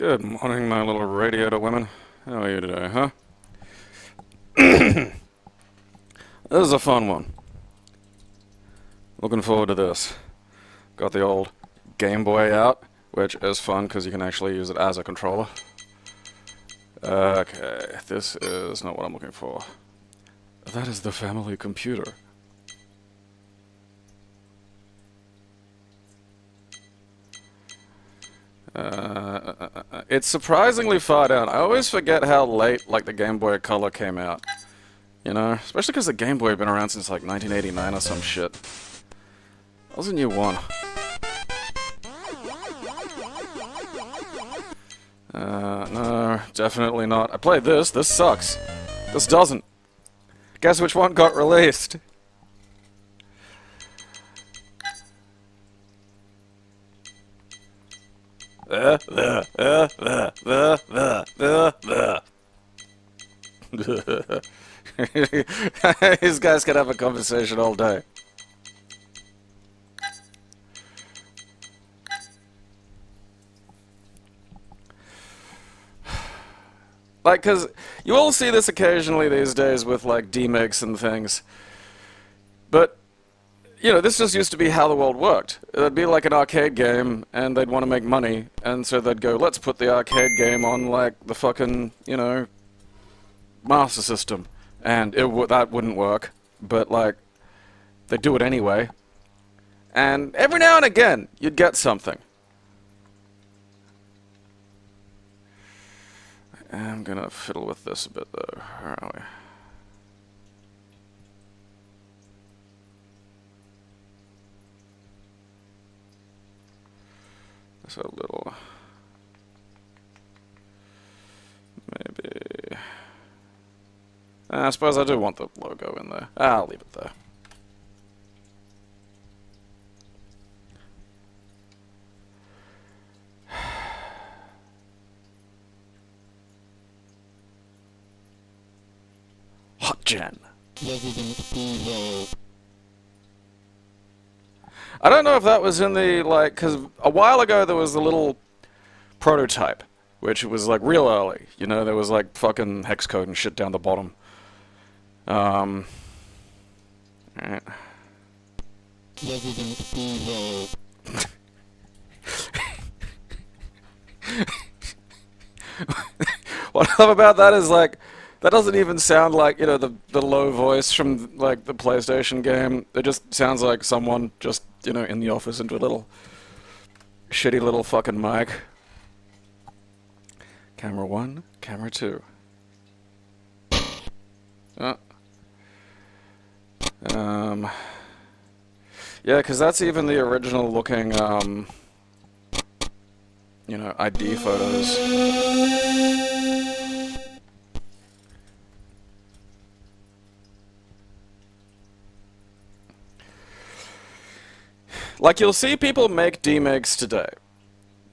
Good morning, my little radiator women. How are you today, huh? This is a fun one. Looking forward to this. Got the old Game Boy out, which is fun because you can actually use it as a controller. Okay, this is not what I'm looking for. That is the family computer. It's surprisingly far down. I always forget how late, like, the Game Boy Color came out. You know? Especially because the Game Boy had been around since, like, 1989 or some shit. That was a new one. No, definitely not. I played this. This sucks. This doesn't. Guess which one got released? These guys can have a conversation all day. Like, cause you all see this occasionally these days with like D-Mix and things. But you know, this just used to be how the world worked. It'd be like an arcade game, and they'd want to make money, and so they'd go, let's put the arcade game on, like, the fucking, you know, Master System. And that wouldn't work, but, like, they'd do it anyway. And every now and again, you'd get something. I'm gonna fiddle with this a bit, though. Where are we? So a little, maybe, I suppose I do want the logo in there. I'll leave it there. Hot Gen. I don't know if that was in the, like, because a while ago there was the little prototype, which was, like, real early. You know, there was, like, fucking hex code and shit down the bottom. Alright. What I love about that is, like, that doesn't even sound like, you know, the low voice from, like, the PlayStation game. It just sounds like someone just, you know, in the office into a little shitty little fucking mic. Camera 1, camera 2. Yeah, because that's even the original looking, you know, ID photos. Like, you'll see people make D-Makes today.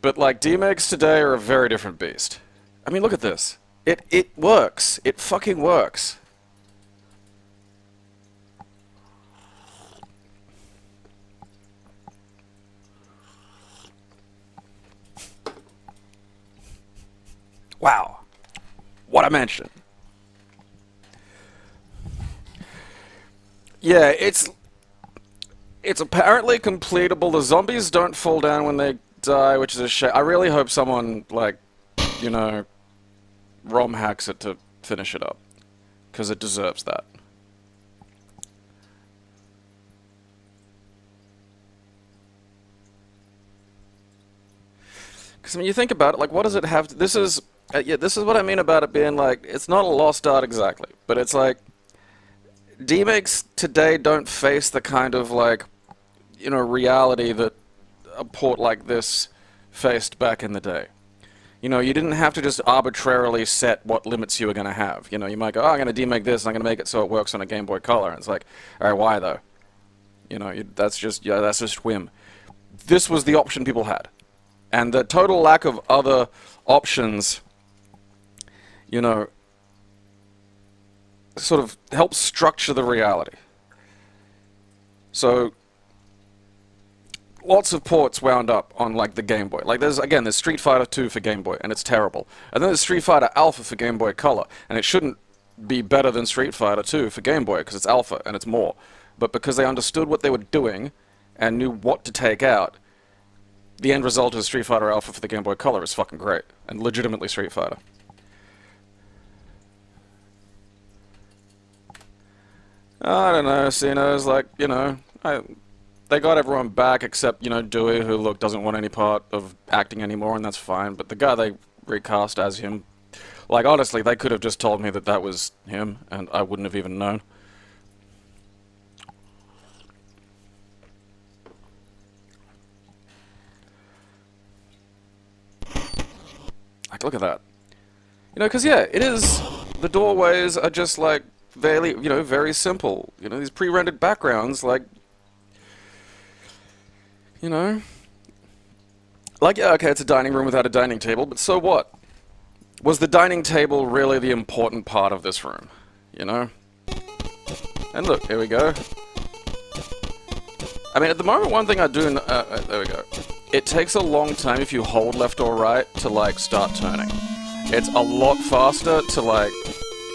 But, like, D-Makes today are a very different beast. I mean, look at this. It works. It fucking works. Wow. What a mention. Yeah, it's apparently completable. The zombies don't fall down when they die, which is a shame. I really hope someone, like, you know, romhacks it to finish it up. Because it deserves that. Because, I mean, you think about it, like, what does it have to... This is... yeah, this is what I mean about it being, like, it's not a lost art exactly. But it's, like... D-Makes today don't face the kind of, like... you know, reality that a port like this faced back in the day. You know, you didn't have to just arbitrarily set what limits you were going to have. You know, you might go, oh, I'm going to demake this, and I'm going to make it so it works on a Game Boy Color. And it's like, alright, why though? You know, that's just whim. This was the option people had. And the total lack of other options, you know, sort of helps structure the reality. So, lots of ports wound up on, like, the Game Boy. Like, there's Street Fighter 2 for Game Boy, and it's terrible. And then there's Street Fighter Alpha for Game Boy Color, and it shouldn't be better than Street Fighter 2 for Game Boy, because it's Alpha, and it's more. But because they understood what they were doing, and knew what to take out, the end result of Street Fighter Alpha for the Game Boy Color is fucking great, and legitimately Street Fighter. I don't know, Cino's like, you know, they got everyone back except, you know, Dewey, who, look, doesn't want any part of acting anymore, and that's fine, but the guy they recast as him, like, honestly, they could have just told me that that was him, and I wouldn't have even known. Like, look at that. You know, because, yeah, it is, the doorways are just, like, very, you know, very simple. You know, these pre-rendered backgrounds, like, you know, like, yeah, okay, it's a dining room without a dining table, but so what? Was the dining table really the important part of this room? You know? And look, here we go. I mean, at the moment, one thing I do... there we go. It takes a long time if you hold left or right to, like, start turning. It's a lot faster to, like,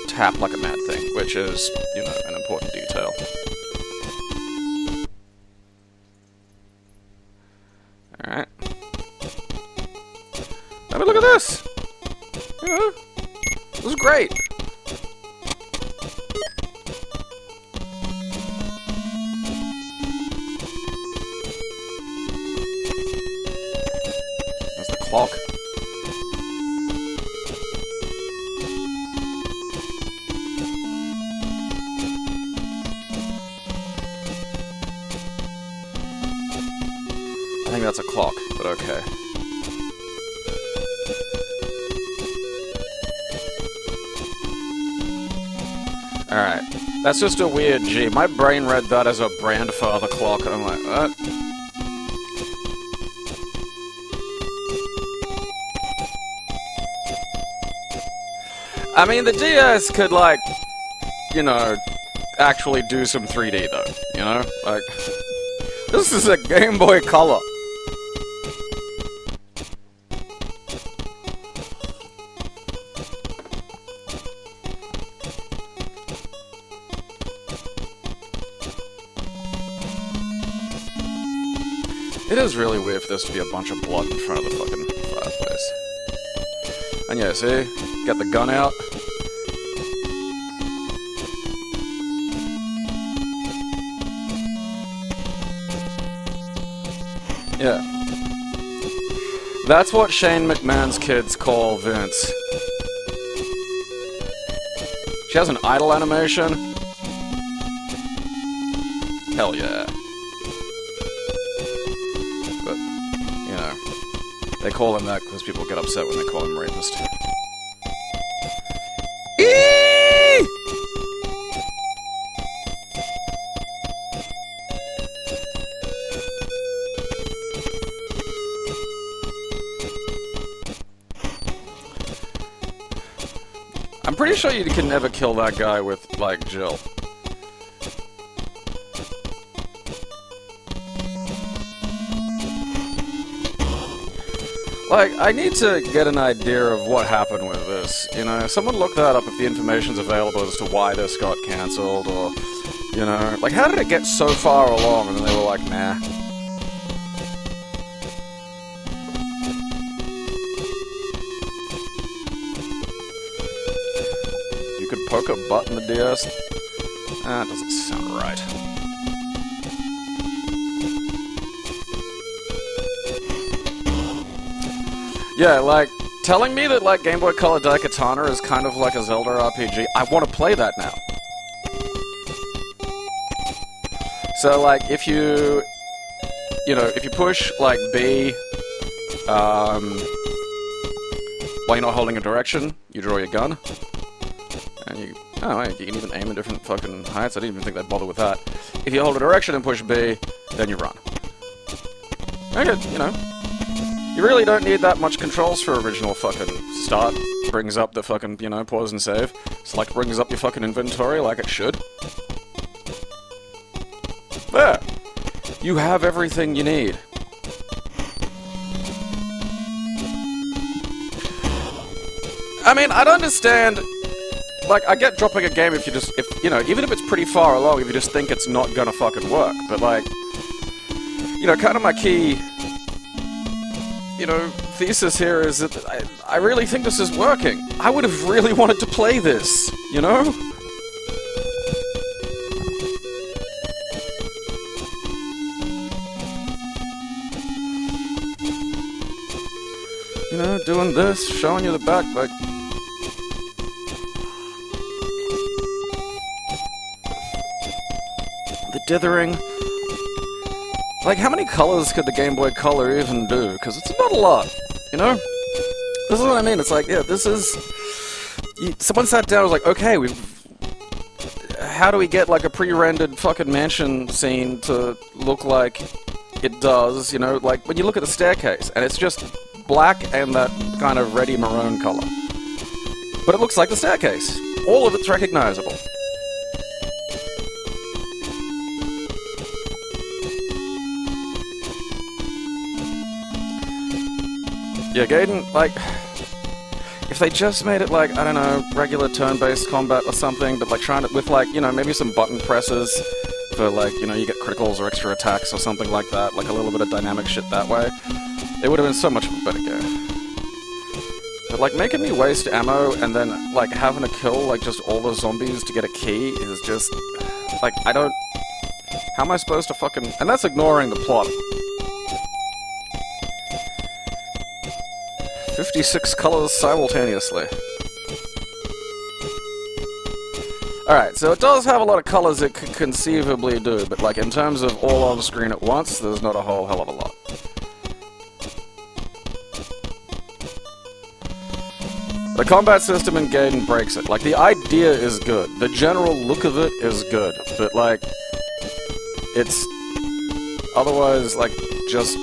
tap like a mad thing, which is, you know, an important detail. Alright. I mean, look at this! You know, this is great! There's the clock. I think that's a clock, but okay. Alright. That's just a weird G. My brain read that as a grandfather clock, and I'm like, what? I mean, the DS could, like, you know, actually do some 3D, though, you know? Like, this is a Game Boy Color. It is really weird for this to be a bunch of blood in front of the fucking fireplace. And yeah, see? Get the gun out. Yeah. That's what Shane McMahon's kids call Vince. She has an idle animation? Hell yeah. But, you know, they call him that because people get upset when they call him rapist. Eeeeee! I'm pretty sure you can never kill that guy with, like, Jill. Like, I need to get an idea of what happened with this, you know? Someone look that up if the information's available as to why this got cancelled, or, you know... Like, how did it get so far along and then they were like, nah. You could poke a butt in the DS? That doesn't sound right. Yeah, like, telling me that, like, Game Boy Color Daikatana is kind of like a Zelda RPG, I want to play that now. So, like, if you know, if you push, like, B, while you're not holding a direction, you draw your gun. And you, oh, wait, you can even aim in different fucking heights, I didn't even think they'd bother with that. If you hold a direction and push B, then you run. Okay, you know. You really don't need that much controls for original fucking start. Brings up the fucking, you know, pause and save. Select brings up your fucking inventory like it should. There! You have everything you need. I mean, I'd understand. Like, I get dropping a game if you know, even if it's pretty far along, if you just think it's not gonna fucking work. But like, you know, kind of my key, you know, thesis here is that I really think this is working. I would have really wanted to play this, you know? You know, doing this, showing you the back, like... the dithering. Like, how many colors could the Game Boy Color even do? Because it's not a lot, you know? This is what I mean, it's like, yeah, this is... someone sat down and was like, okay, how do we get, like, a pre-rendered fucking mansion scene to look like it does, you know? Like, when you look at the staircase, and it's just black and that kind of reddy maroon color. But it looks like the staircase. All of it's recognizable. Yeah, Gaiden, like, if they just made it like, I don't know, regular turn-based combat or something, but like trying to, with like, you know, maybe some button presses for like, you know, you get criticals or extra attacks or something like that, like a little bit of dynamic shit that way, it would have been so much of a better game. But like, making me waste ammo and then like having to kill like just all the zombies to get a key is just, like, I don't, how am I supposed to fucking, and that's ignoring the plot. 56 colors simultaneously. Alright, so it does have a lot of colors it could conceivably do, but like in terms of all on screen at once, there's not a whole hell of a lot. The combat system in Gaiden breaks it. Like, the idea is good. The general look of it is good, but like, it's otherwise like just,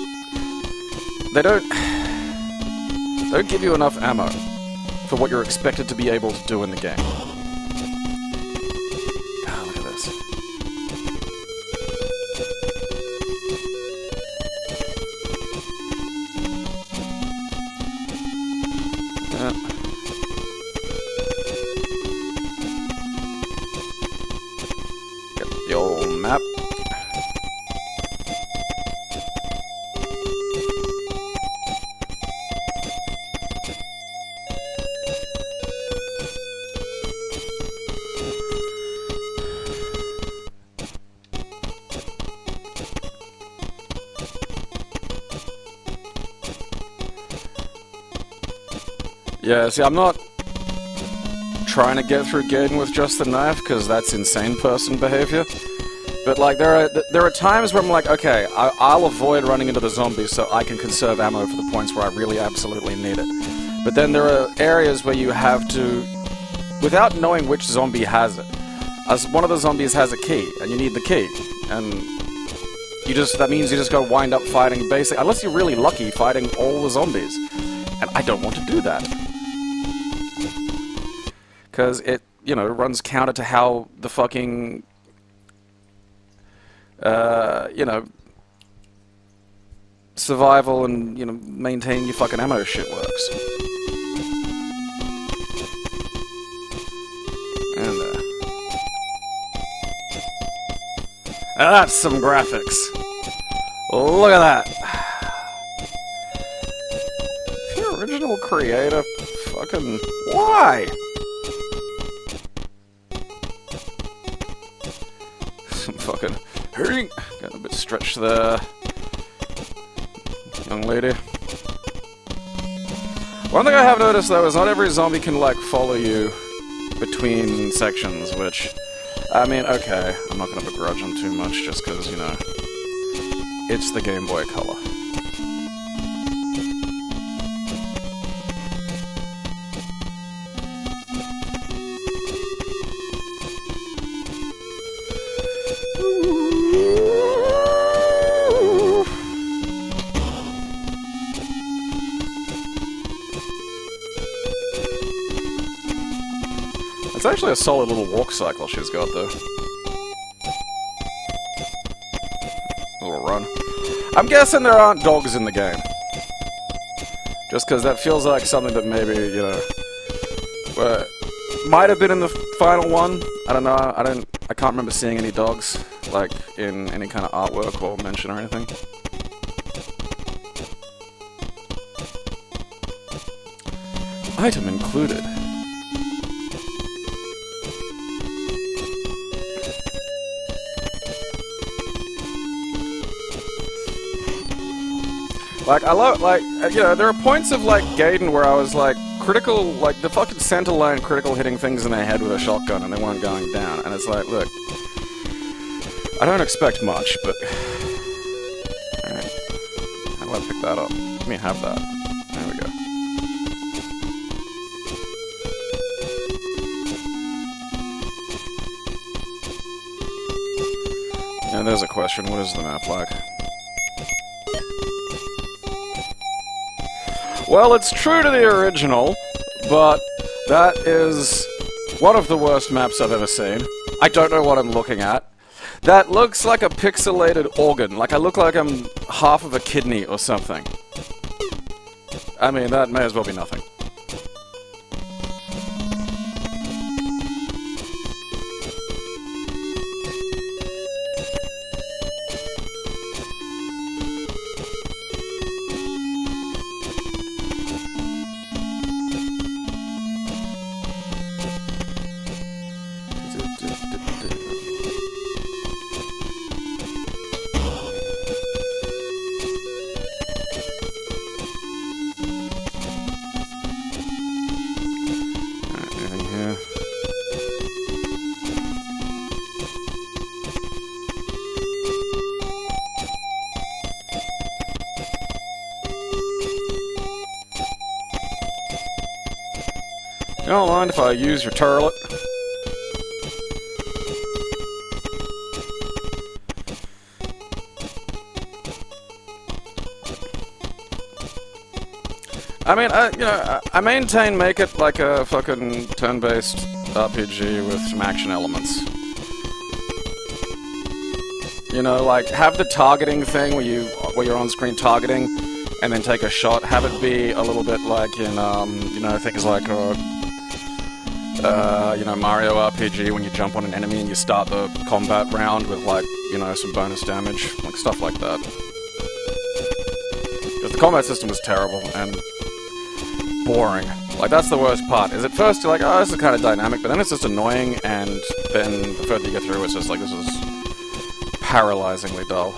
they don't give you enough ammo for what you're expected to be able to do in the game. Ah, look at this. Get the old map. Yeah, see, I'm not trying to get through Gaiden with just the knife, because that's insane person behavior. But, like, there are times where I'm like, okay, I'll avoid running into the zombies so I can conserve ammo for the points where I really absolutely need it. But then there are areas where you have to, without knowing which zombie has it, as one of the zombies has a key, and you need the key, and that means you just gotta wind up fighting basic, unless you're really lucky, fighting all the zombies. And I don't want to do that. Because it, you know, runs counter to how the fucking, you know, survival and, you know, maintain your fucking ammo shit works. And, that's some graphics. Look at that. The original creator, fucking, why? Some fucking, getting a bit stretched there, young lady. One thing I have noticed though is not every zombie can like follow you between sections, which, I mean, okay, I'm not gonna begrudge them too much just because, you know, it's the Game Boy Color. It's actually a solid little walk cycle she's got, though. A little run. I'm guessing there aren't dogs in the game. Just because that feels like something that maybe, you know, Might have been in the final one. I don't know. I can't remember seeing any dogs, like, in any kind of artwork or mention or anything. Item included. Like, I love, like, you know, there are points of, like, Gaiden where I was, like, critical, like, the fucking center line critical hitting things in their head with a shotgun and they weren't going down. And it's like, look, I don't expect much, but... Alright. How do I pick that up? Let me have that. There we go. And there's a question, what is the map like? Well, it's true to the original, but that is one of the worst maps I've ever seen. I don't know what I'm looking at. That looks like a pixelated organ, like I look like I'm half of a kidney or something. I mean, that may as well be nothing. You don't mind if I use your turlet? I mean, I maintain make it like a fucking turn-based RPG with some action elements. You know, like, have the targeting thing where you're on-screen targeting, and then take a shot. Have it be a little bit like in, you know, things like, you know, Mario RPG, when you jump on an enemy and you start the combat round with, like, you know, some bonus damage, like stuff like that. Because the combat system was terrible and boring. Like, that's the worst part. Is at first you're like, oh, this is kind of dynamic, but then it's just annoying, and then the further you get through, it's just like, this is paralyzingly dull.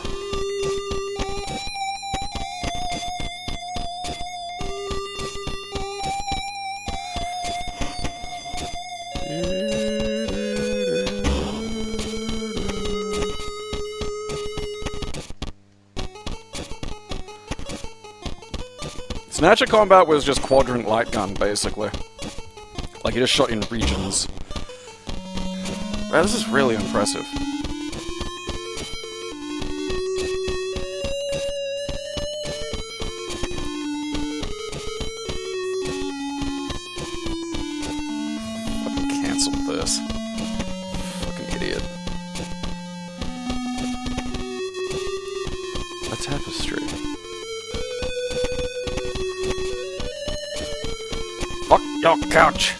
Snatcher combat was just quadrant light gun, basically. Like, you just shot in regions. Wow, this is really impressive. Fucking cancel this. Fucking idiot. A tapestry. Fuck your couch!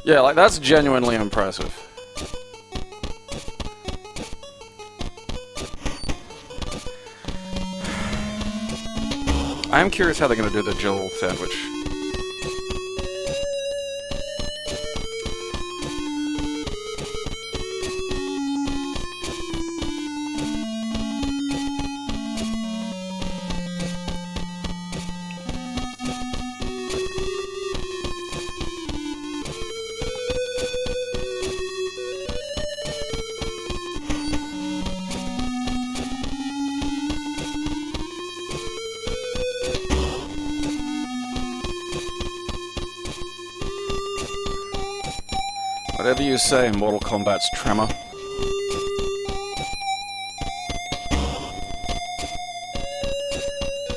Yeah, like, that's genuinely impressive. I am curious how they're going to do the Jill sandwich. Whatever you say, Mortal Kombat's Tremor.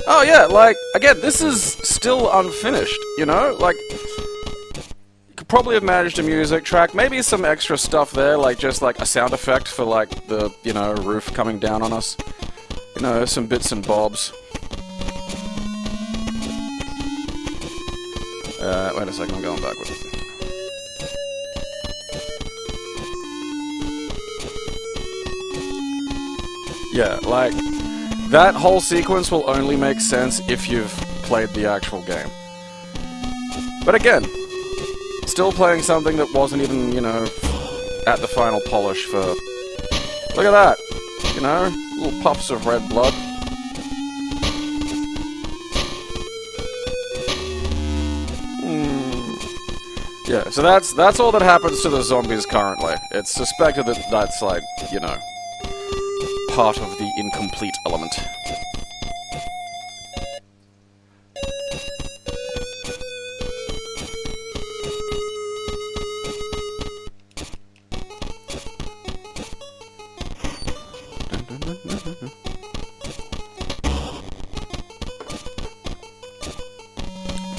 Oh yeah, like, again, this is still unfinished, you know? Like, you could probably have managed a music track, maybe some extra stuff there, like just like a sound effect for like the, you know, roof coming down on us. You know, some bits and bobs. Wait a second, I'm going backwards. Yeah, like, that whole sequence will only make sense if you've played the actual game. But again, still playing something that wasn't even, you know, at the final polish for... Look at that! You know, little puffs of red blood. Yeah, so that's all that happens to the zombies currently. It's suspected that that's like, you know, part of the incomplete element.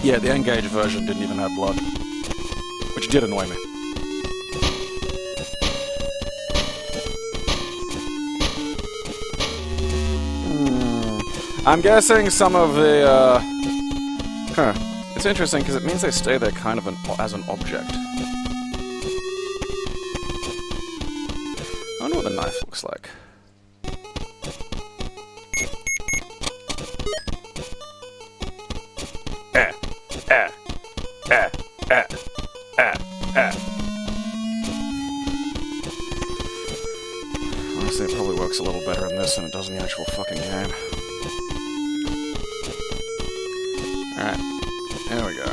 Yeah, the Engage version didn't even have blood, which did annoy me. I'm guessing some of the, It's interesting, because it means they stay there kind of as an object. I wonder what the knife looks like. Honestly, it probably works a little better in this than it does in the actual fucking game. Alright, there we go.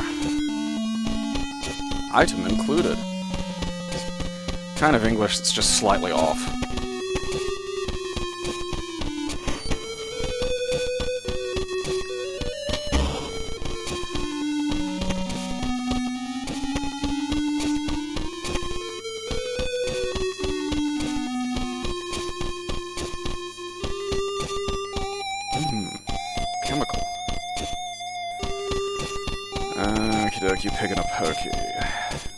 Item included. Kind of English that's just slightly off. Chemical. Okie dokie, picking up hokey.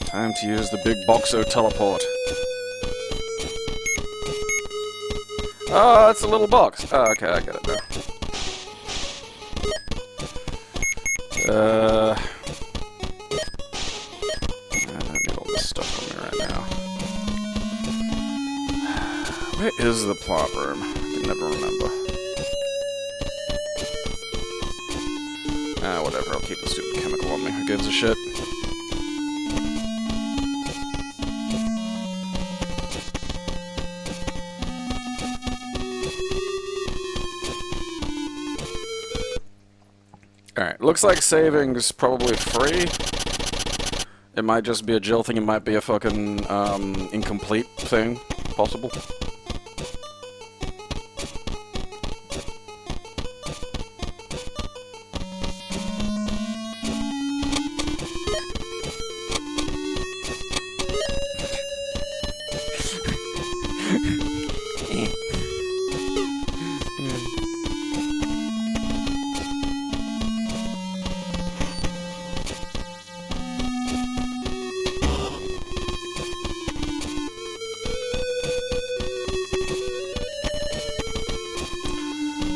Time to use the big boxo teleport. Oh, it's a little box. Oh, okay, I get it now. I don't need all this stuff on me right now. Where is the plot room? I can never remember. Ah, whatever, I'll keep the stupid chemical on me. Who gives a shit? Alright, looks like saving's probably free. It might just be a Jill thing, it might be a fucking, incomplete thing. Possible.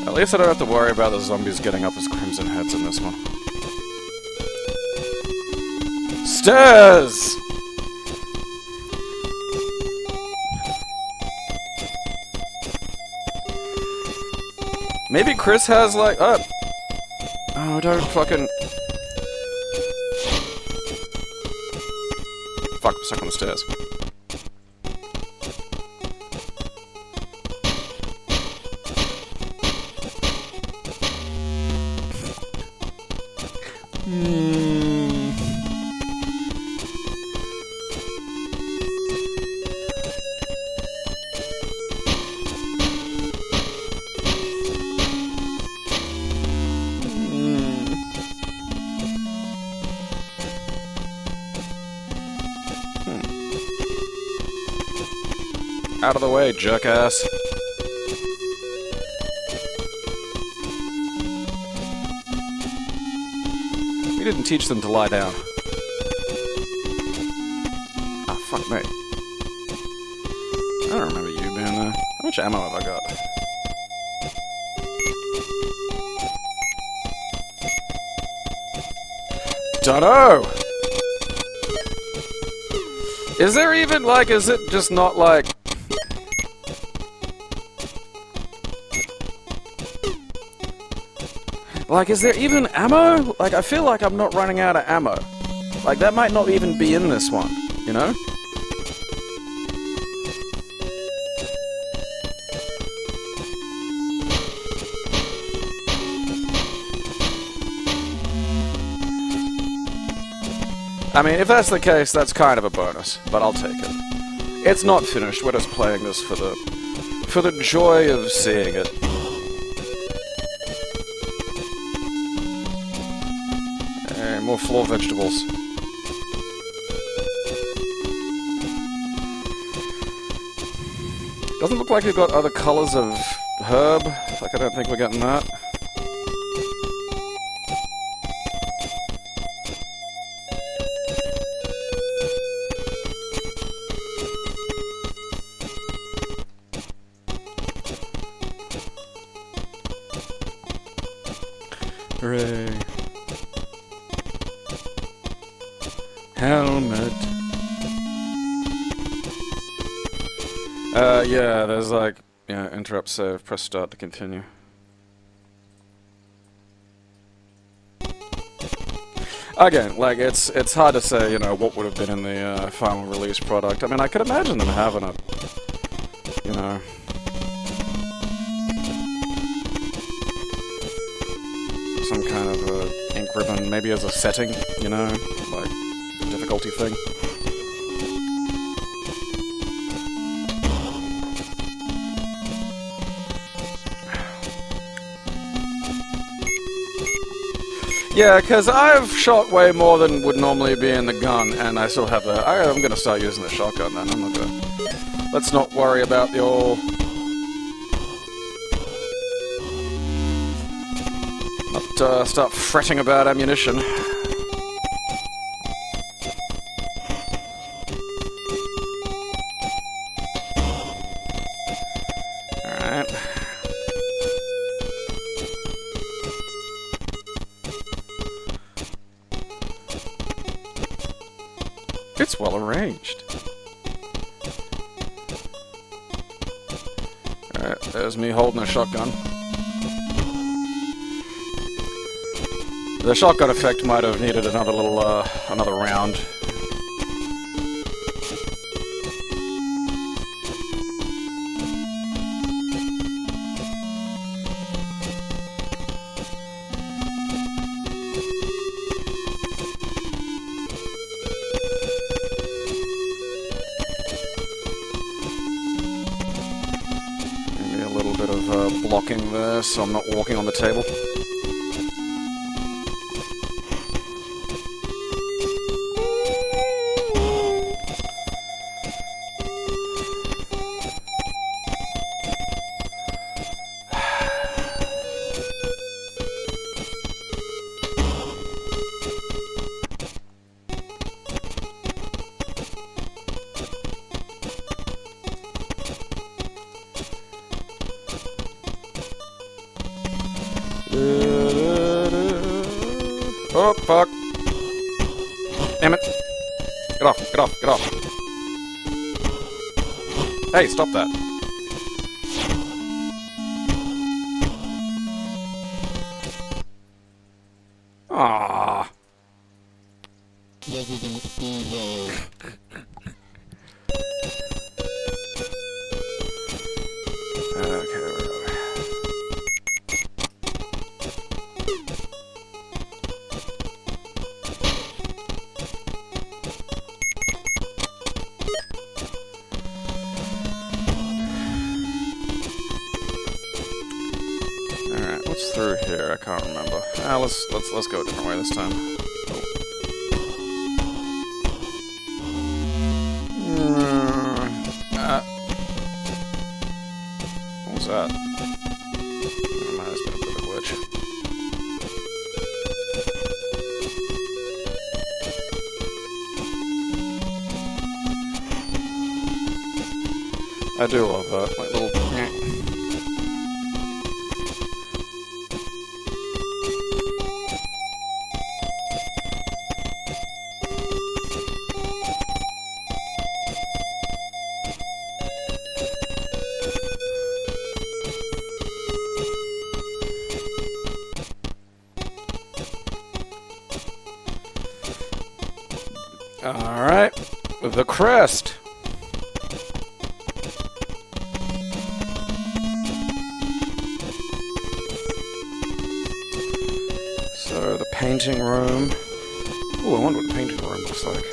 At least I don't have to worry about the zombies getting up as crimson heads in this one. Stairs! Maybe Chris has like... Oh, don't fucking... Fuck, I'm stuck on the stairs. Out of the way, jerkass. didn't teach them to lie down. Ah, fuck me. I don't remember you being there. How much ammo have I got? Dunno! Is there even, like, is it just not, like... Like, is there even ammo? Like, I feel like I'm not running out of ammo. Like, that might not even be in this one, you know? I mean, if that's the case, that's kind of a bonus, but I'll take it. It's not finished, we're just playing this for the joy of seeing it. Hey, more floor vegetables. Doesn't look like you've got other colors of herb. Like, I don't think we're getting that. Hooray. Helmet. Yeah, there's like, yeah, interrupt save, press start to continue. Again, like, it's hard to say, you know, what would have been in the final release product. I mean, I could imagine them having a, you know... some kind of ink ribbon, maybe as a setting, you know, like, difficulty thing. Yeah, because I've shot way more than would normally be in the gun, and I still have the... I'm gonna start using the shotgun then, I'm not gonna... Let's not worry about the old... start fretting about ammunition. Alright. It's well arranged. Alright, there's me holding a shotgun. The shotgun effect might have needed another little, another round. Maybe a little bit of blocking there, so I'm not walking on the table. Oh, fuck. Damn it. Get off, get off, get off. Hey, stop that. Aww. Okay, where are we? Alright, what's through here? I can't remember. Let's go a different way this time. What was that? Never mind, that's been a bit of a glitch. I do love that. Like little... Alright, the crest. So, the painting room. Ooh, I wonder what the painting room looks like.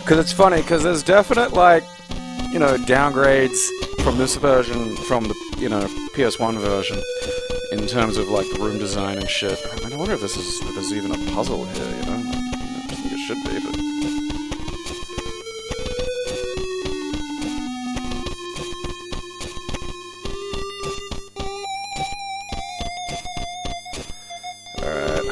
Because it's funny, because there's definite, like, you know, downgrades from this version, from the, you know, PS1 version. In terms of, like, the room design and shit. I mean, I wonder if this is, if there's even a puzzle here, you know? I think it should be, but... Alright.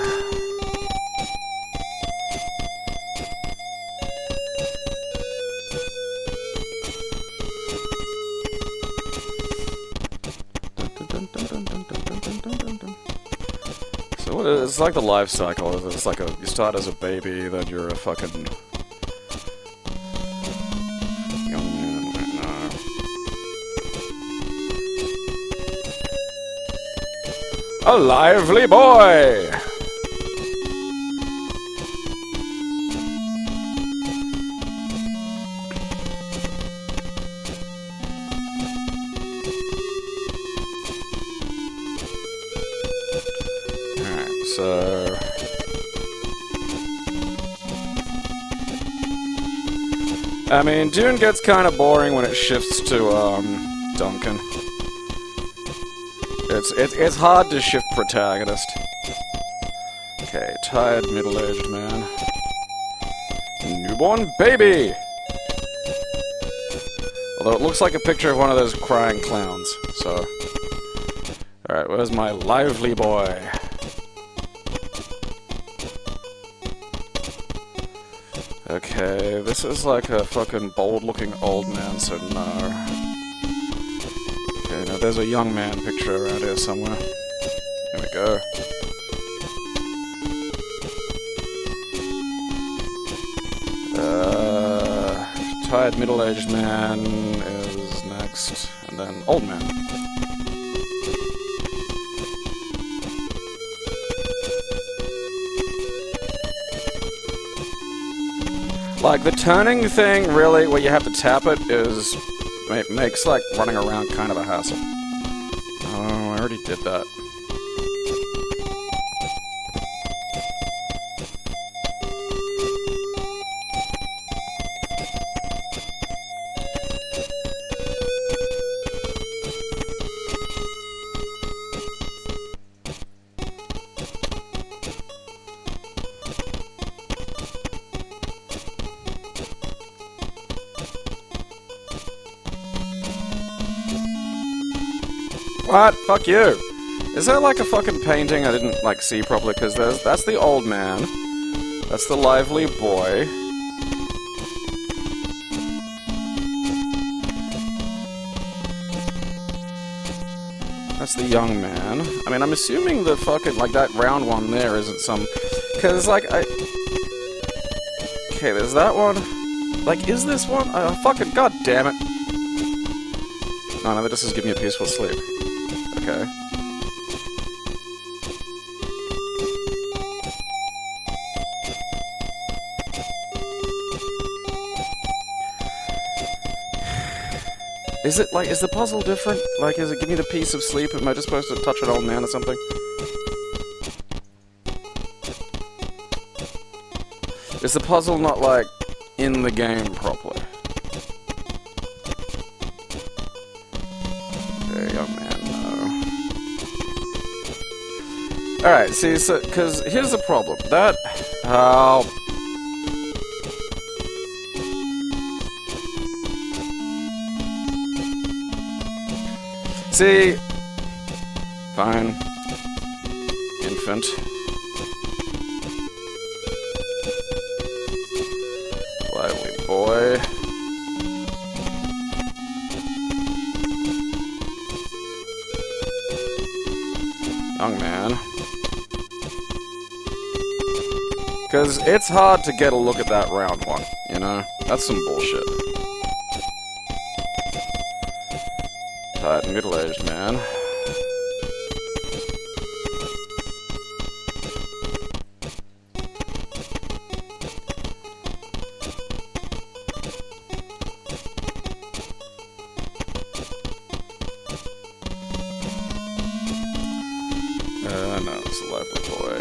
So it's like the life cycle. It's like you start as a baby, then you're a fucking young man. No. A lively boy. So... I mean, Dune gets kind of boring when it shifts to, Duncan. It's hard to shift protagonist. Okay, tired middle-aged man. Newborn baby! Although it looks like a picture of one of those crying clowns, so... Alright, where's my lively boy? Okay, this is like a fucking bold-looking old man, so no. Okay, now there's a young man picture around here somewhere. Here we go. Tired middle-aged man is next, and then old man. Like, the turning thing, really, where you have to tap it, makes, like, running around kind of a hassle. Oh, I already did that. What? Fuck you! Is there like a fucking painting I didn't like see properly? Because that's the old man. That's the lively boy. That's the young man. I mean, I'm assuming the fucking, like, that round one there isn't some... Because, like, okay, there's that one. Like, is this one? Fucking god damn it. No, this is giving me a peaceful sleep. Okay. Is it, like, is the puzzle different? Like, is it give me the peace of sleep? Am I just supposed to touch an old man or something? Is the puzzle not, like, in the game properly? Okay, young man, no. Alright, see, so, because here's the problem. That, see, fine, infant. Young man. Because it's hard to get a look at that round one, you know? That's some bullshit. Tight and middle-aged man. No, it's a lively boy.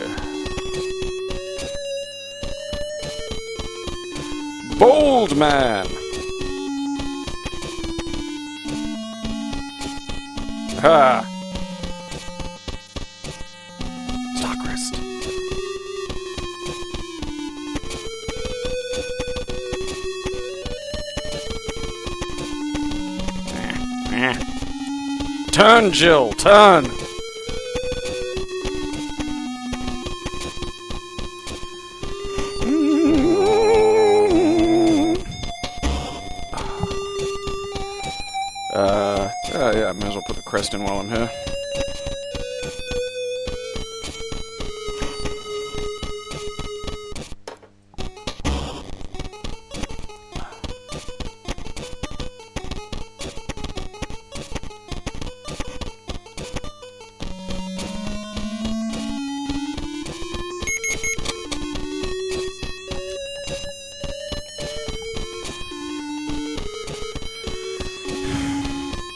Bold man! Ha! Starcrest. Turn, Jill, turn! Yeah, I may as well put the crest in while I'm here.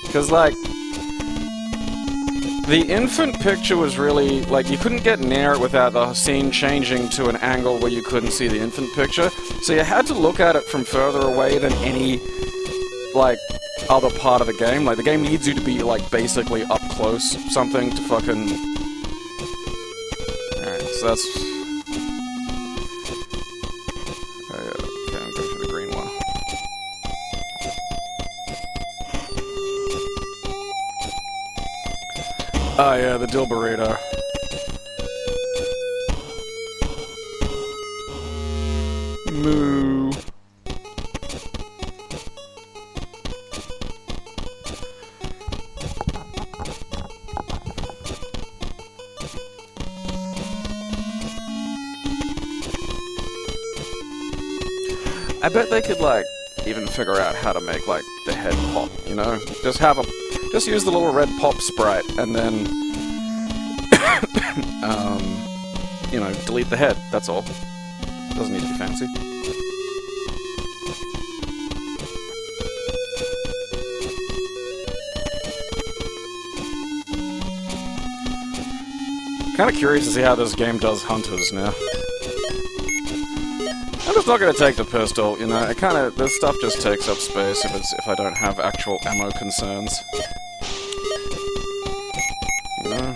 Because, like, the infant picture was really, like, you couldn't get near it without the scene changing to an angle where you couldn't see the infant picture. So you had to look at it from further away than any, like, other part of the game. Like, the game needs you to be, like, basically up close something to fucking... Alright, so that's... Okay, I'm going for the green one. Oh yeah, the dill burrito. Moo. I bet they could, like, even figure out how to make, like, the head pop, you know? Just use the little red pop sprite, and then, you know, delete the head, that's all. Doesn't need to be fancy. Kinda curious to see how this game does hunters now. I'm just not gonna take the pistol, you know, this stuff just takes up space if I don't have actual ammo concerns. You know?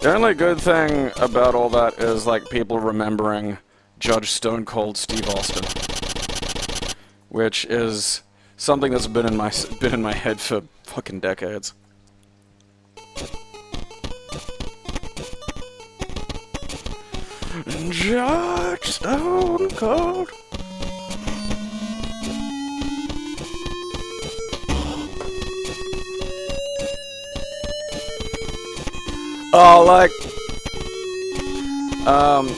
The only good thing about all that is, like, people remembering Judge Stone Cold Steve Austin, which is something that's been in my head for fucking decades. Judge Stone Cold. Oh, like,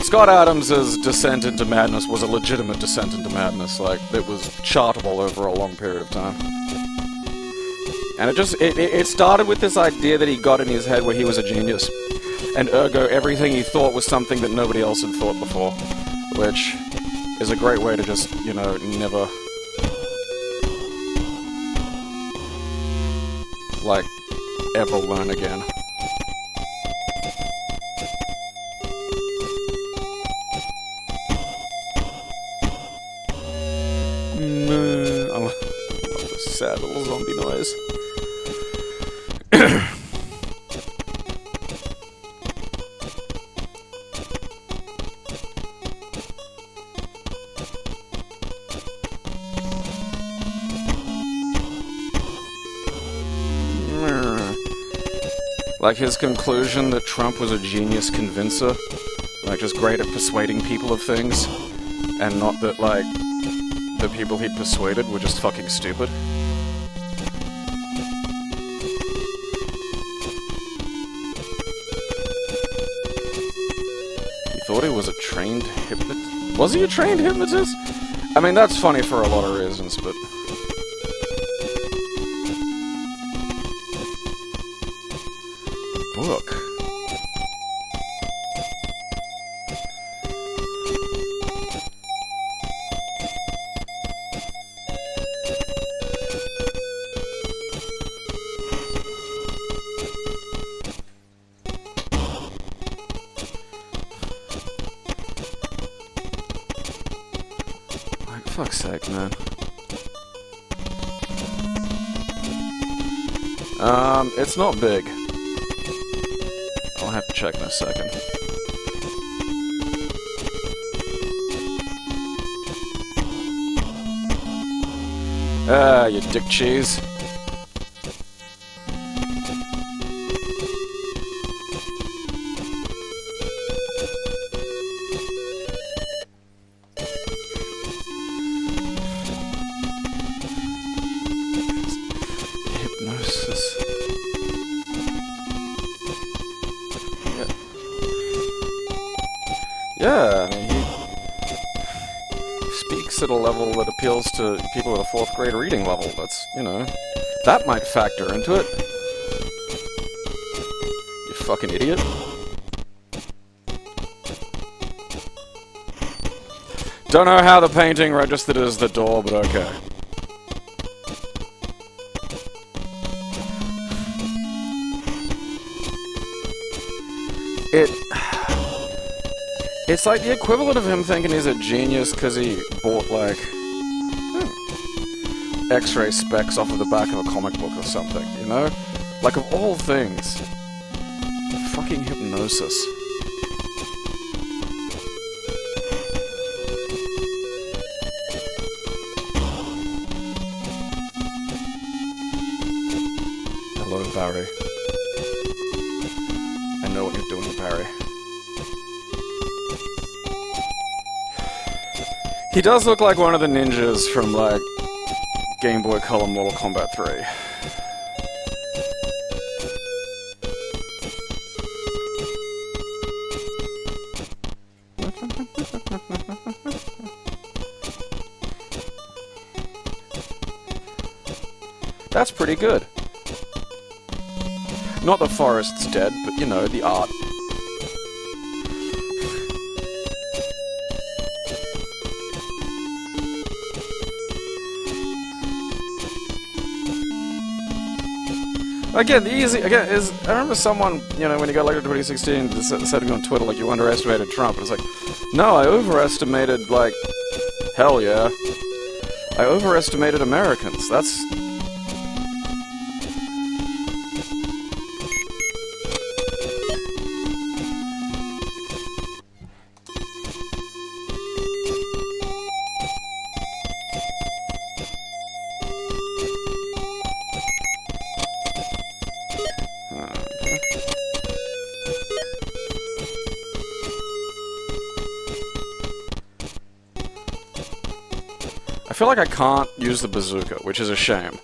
Scott Adams' descent into madness was a legitimate descent into madness. Like, it was chartable over a long period of time. And it started with this idea that he got in his head where he was a genius. And ergo, everything he thought was something that nobody else had thought before. Which is a great way to just, you know, never... like, ever learn again. I love this sad little zombie noise. Like his conclusion that Trump was a genius convincer, like just great at persuading people of things, and not that, like, the people he persuaded were just fucking stupid. He thought he was a trained hypnotist. Was he a trained hypnotist? I mean, that's funny for a lot of reasons, but... Book. Like, fuck's sake, man. It's not big. I'll have to check in a second. Ah, you dick cheese. Hypnosis. Yeah, I mean, he speaks at a level that appeals to people with a 4th grade reading level. That's, you know, that might factor into it. You fucking idiot. Don't know how the painting registered as the door, but okay. It's like the equivalent of him thinking he's a genius because he bought, like, X-ray specs off of the back of a comic book or something, you know? Like, of all things. Fucking hypnosis. Hello, Barry. I know what you're doing, Barry. He does look like one of the ninjas from, like, Game Boy Color Mortal Kombat 3. That's pretty good. Not the forest's dead, but, you know, the art. Again, I remember someone, you know, when he got elected in 2016, said to me on Twitter, like, you underestimated Trump, and it's like, no, I overestimated, like, hell yeah. I overestimated Americans, that's... I feel like I can't use the bazooka, which is a shame.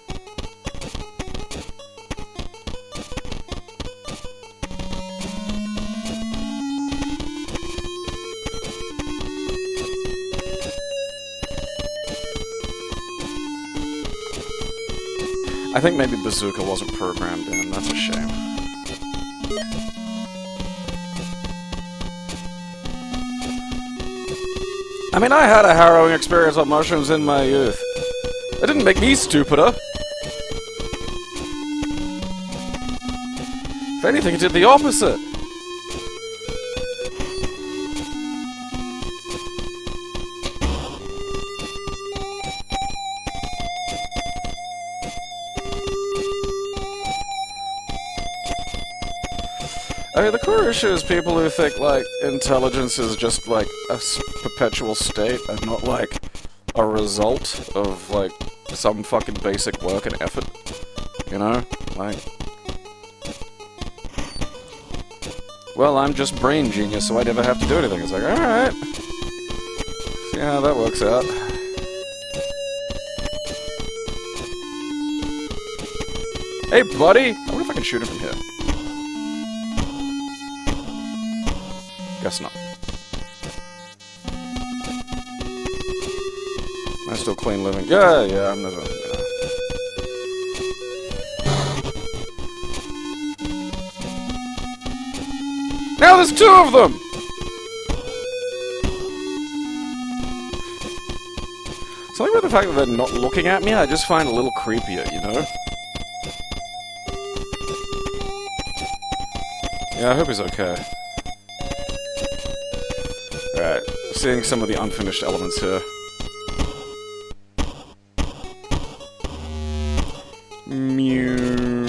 I think maybe bazooka wasn't programmed in, that's a shame. I mean, I had a harrowing experience on mushrooms in my youth. That didn't make me stupider. If anything, it did the opposite. I mean, the core issue is people who think, like, intelligence is just, like, a perpetual state and not, like, a result of, like, some fucking basic work and effort. You know? Like... Well, I'm just brain genius, so I never have to do anything. It's like, alright. Yeah, that works out. Hey, buddy! I wonder if I can shoot him from here. Guess not. I'm still clean living. Yeah, I'm never... Now there's two of them! Something about the fact that they're not looking at me, I just find a little creepier, you know? Yeah, I hope he's okay. Alright, seeing some of the unfinished elements here. Mew.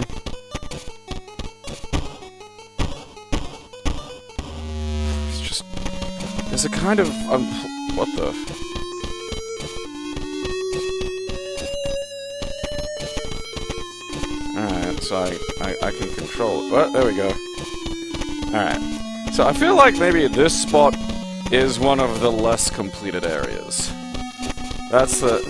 It's just... There's a kind of... what the... Alright, so I can control it. Well, there we go. Alright. So I feel like maybe this spot is one of the less completed areas. That's the...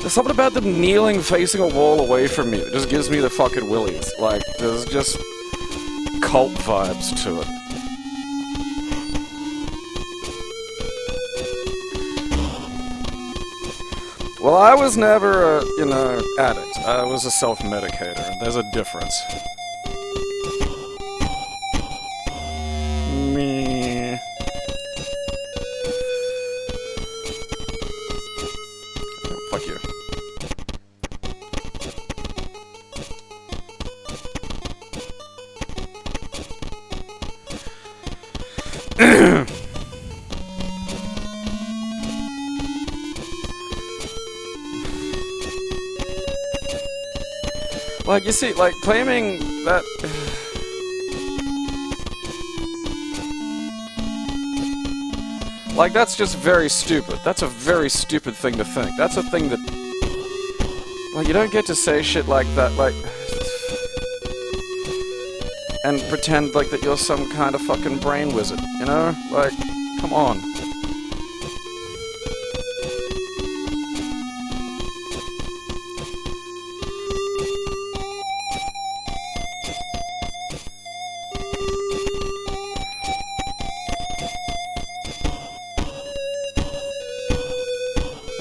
There's something about them kneeling facing a wall away from me that just gives me the fucking willies. Like, there's just cult vibes to it. Well, I was never a, you know, addict. I was a self-medicator, and there's a difference. Me. Oh, fuck you. Like, you see, like, claiming that... Like, that's just very stupid. That's a very stupid thing to think. That's a thing that... Like, you don't get to say shit like that, like... And pretend, like, that you're some kind of fucking brain wizard, you know? Like, come on.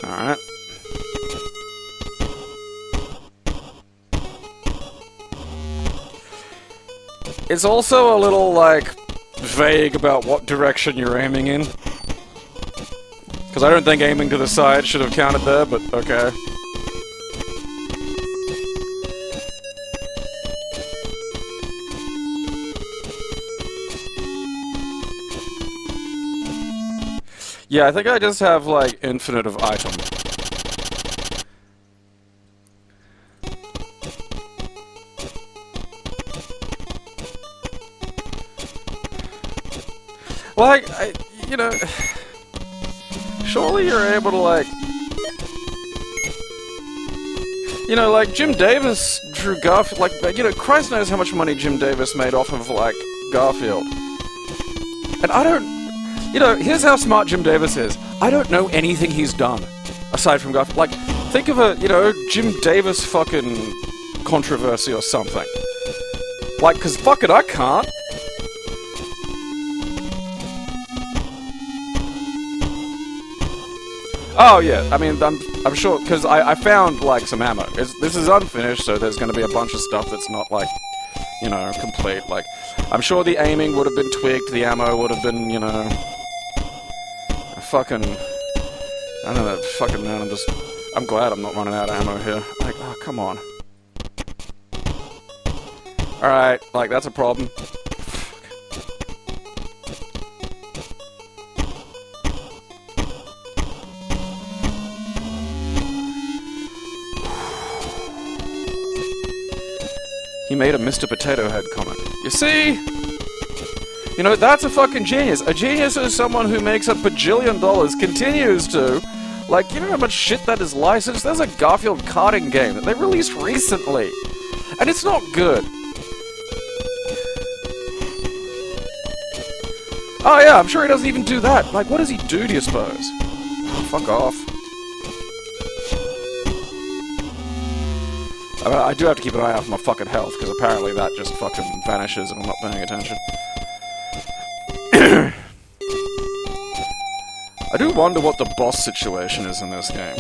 Alright. It's also a little, like, vague about what direction you're aiming in. Because I don't think aiming to the side should have counted there, but okay. Yeah, I think I just have, like, infinite of item. Well, you know... Surely you're able to, like... You know, like, Jim Davis drew Garfield, like, you know, Christ knows how much money Jim Davis made off of, like, Garfield. And I don't... You know, here's how smart Jim Davis is. I don't know anything he's done, aside from Garfield. Like, think of a, you know, Jim Davis fucking controversy or something. Like, 'cause fuck it, I can't. Oh, yeah, I mean, I'm sure, because I found, like, some ammo. This is unfinished, so there's gonna be a bunch of stuff that's not, like, you know, complete. Like, I'm sure the aiming would have been tweaked, the ammo would have been, you know... Fucking... I don't know, fucking man, I'm glad I'm not running out of ammo here. Like, oh, come on. Alright, like, that's a problem. He made a Mr. Potato Head comment. You see? You know, that's a fucking genius. A genius is someone who makes a bajillion dollars, continues to. Like, you know how much shit that is licensed? There's a Garfield karting game that they released recently. And it's not good. Oh yeah, I'm sure he doesn't even do that. Like, what does he do, do you suppose? Fuck off. I do have to keep an eye out for my fucking health, because apparently that just fucking vanishes and I'm not paying attention. I do wonder what the boss situation is in this game.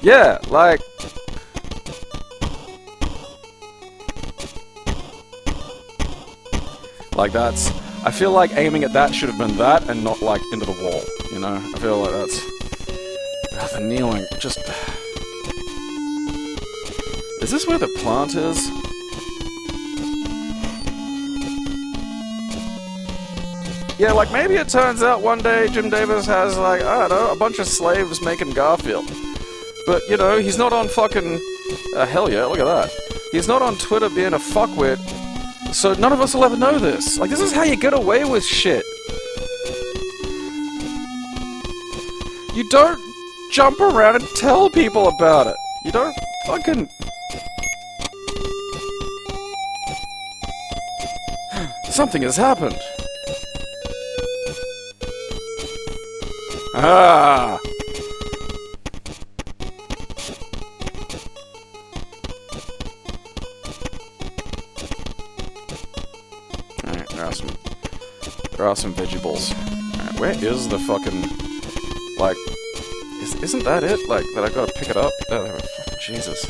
Yeah, like... Like that's... I feel like aiming at that should have been that and not like into the wall, you know? I feel like that's... the kneeling, just... Is this where the plant is? Yeah, like maybe it turns out one day Jim Davis has like, I don't know, a bunch of slaves making Garfield. But, you know, he's not on fucking... hell yeah, look at that. He's not on Twitter being a fuckwit, so none of us will ever know this. Like, this is how you get away with shit. You don't jump around and tell people about it. You don't fucking... Something has happened. Ah! Alright, there are some vegetables. Alright, where is the fucking... Like... Isn't that it? Like, that I gotta pick it up? Oh, there we go. Jesus.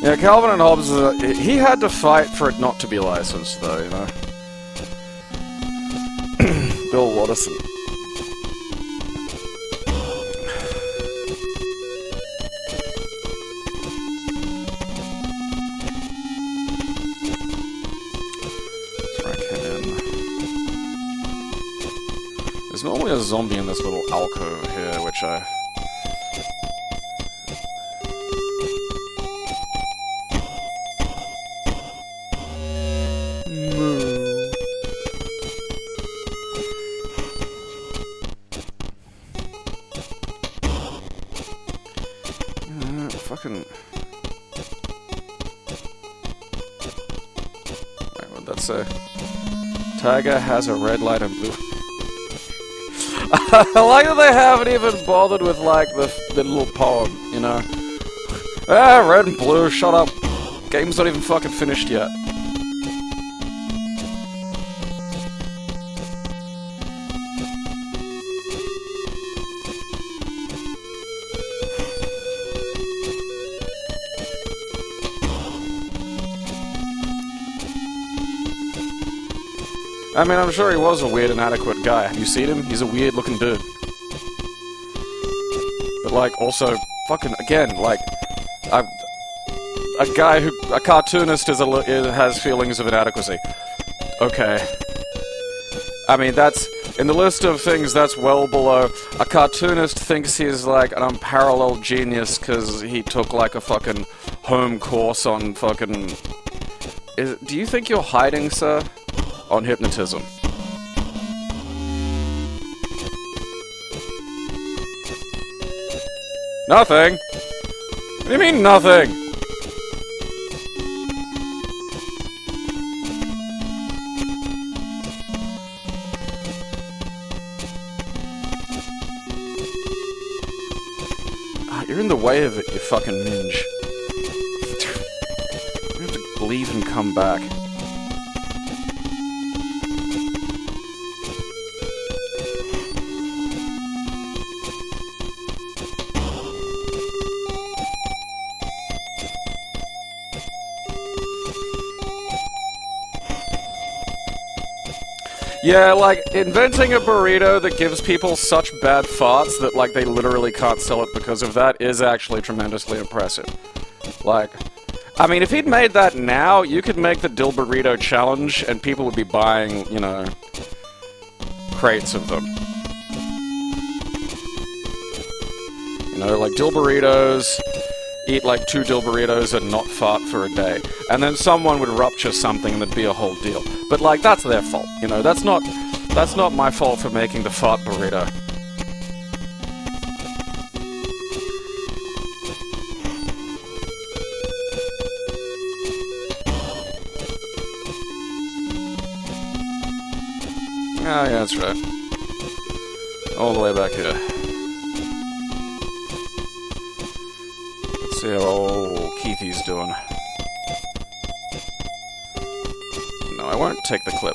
Yeah, Calvin and Hobbes, he had to fight for it not to be licensed, though, you know? Bill Watterson. Let's rack him in. There's normally a zombie in this little alcove here, which I... Fucking... Wait, what'd that say? Tiger has a red light and blue... I like that they haven't even bothered with, like, the little poem, you know? Ah, red and blue, shut up. Game's not even fucking finished yet. I mean, I'm sure he was a weird, inadequate guy. Have you seen him? He's a weird-looking dude. But, like, also, fucking, again, like, a guy who... A cartoonist has feelings of inadequacy. Okay. I mean, that's... In the list of things, that's well below... A cartoonist thinks he's, like, an unparalleled genius because he took, like, a fucking home course on fucking... Do you think you're hiding, sir? On hypnotism. Nothing? What do you mean, nothing? Ah, you're in the way of it, you fucking minge. You have to leave and come back. Yeah, like, inventing a burrito that gives people such bad farts that, like, they literally can't sell it because of that is actually tremendously impressive. Like, I mean, if he'd made that now, you could make the Dill Burrito Challenge and people would be buying, you know, crates of them. You know, like, Dill Burritos, eat like 2 Dill Burritos and not fart for a day. And then someone would rupture something and there'd be a whole deal. But, like, that's their fault, you know? That's not my fault for making the fart burrito. yeah, that's right. All the way back here. Let's see how old Keithy's doing. No, I won't take the clip.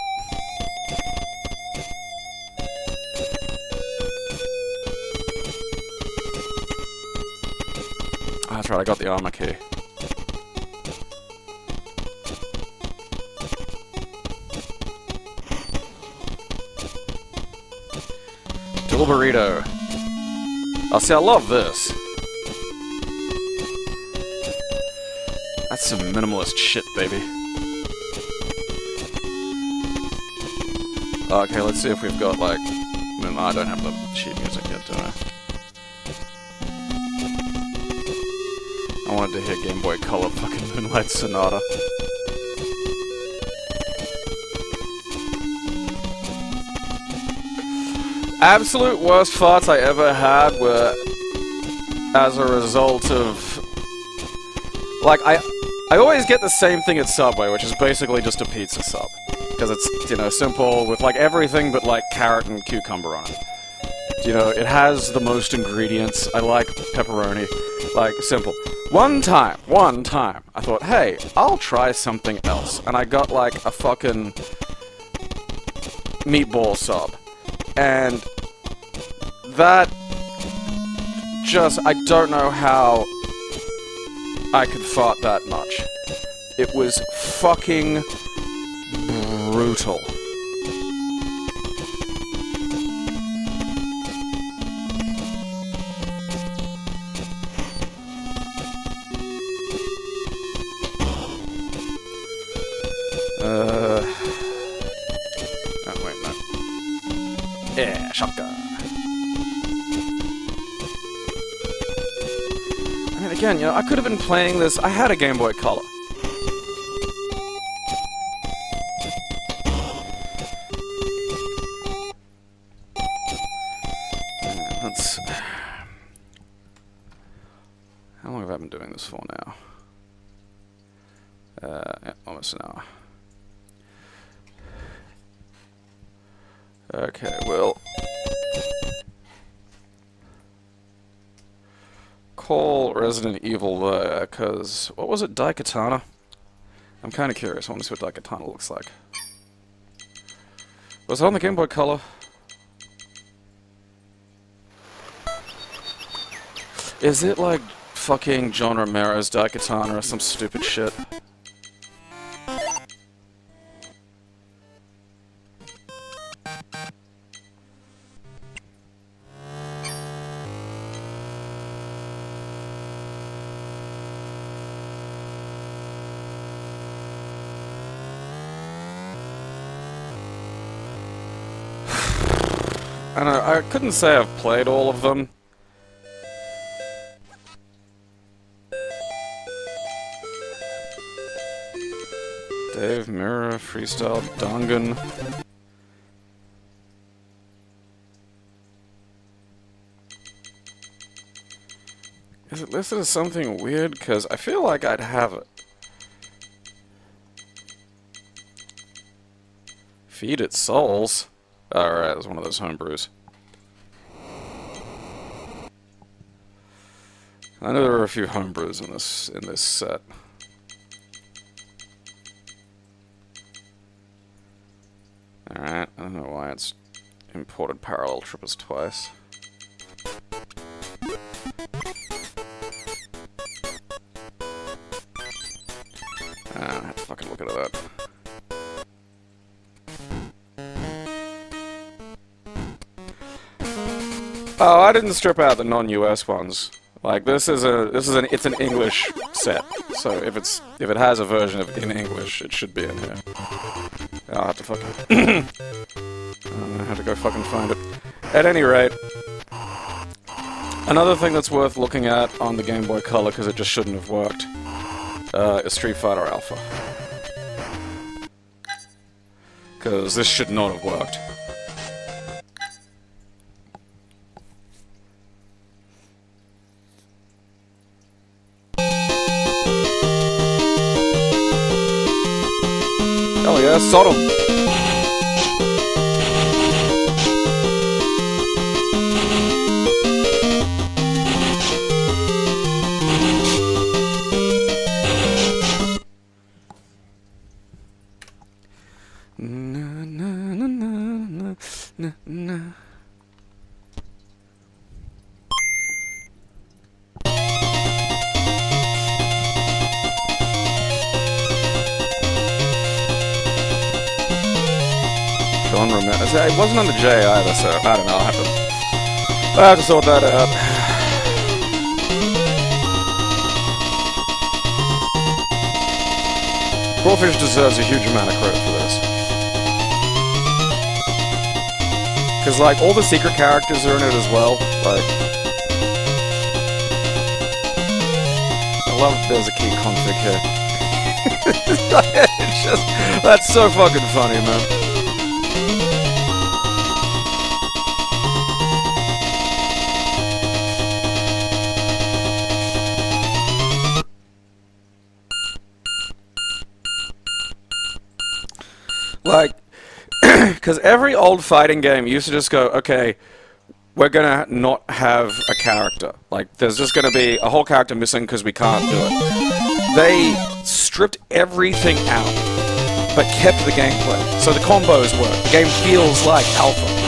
Oh, that's right, I got the armor key. Dual burrito. Oh, see, I love this. That's some minimalist shit, baby. Okay, let's see if we've got, like... No, I don't have the sheet music yet, do I? I wanted to hear Game Boy Color fucking Moonlight Sonata. Absolute worst farts I ever had were as a result of... Like, I always get the same thing at Subway, which is basically just a pizza sub. Because it's, you know, simple with, like, everything but, like, carrot and cucumber on it. You know, it has the most ingredients. I like pepperoni. Like, simple. One time, I thought, hey, I'll try something else. And I got, like, a fucking meatball sub. And that just, I don't know how I could fart that much. It was fucking brutal. Oh, wait, no. Yeah, shotgun. I mean, again, you know, I could have been playing this. I had a Game Boy Color. How long have I been doing this for now? Yeah, almost an hour. Okay, well... Call Resident Evil there, because... What was it? Daikatana? I'm kind of curious. I want to see what Daikatana looks like. Was it on the Game Boy Color? Is it like fucking John Romero's Daikatana or some stupid shit? I don't know, I couldn't say I've played all of them. Dave, Mirror, Freestyle, Dangan. Is it listed as something weird? Because I feel like I'd have it. Feed It Souls. Alright, it was one of those homebrews. I know there were a few homebrews in this set. Alright, I don't know why it's imported Parallel Trippers twice. I have to fucking look at that. Oh, I didn't strip out the non-US ones. Like it's an English set. So if it has a version of it in English, it should be in here. I'll have to fucking I don't know how to go fucking find it. At any rate, another thing that's worth looking at on the Game Boy Color, because it just shouldn't have worked, is Street Fighter Alpha. Because this should not have worked. Oh yeah, Sodom. it wasn't on the J either, so I don't know. I have to sort that out. Crawfish deserves a huge amount of credit for this. Because, like, all the secret characters are in it as well. Like, I love that there's a key config here. It's just, that's so fucking funny, man. Like, because every old fighting game used to just go, okay, we're gonna not have a character. Like, there's just gonna be a whole character missing because we can't do it. They stripped everything out, but kept the gameplay. So the combos work. The game feels like alpha.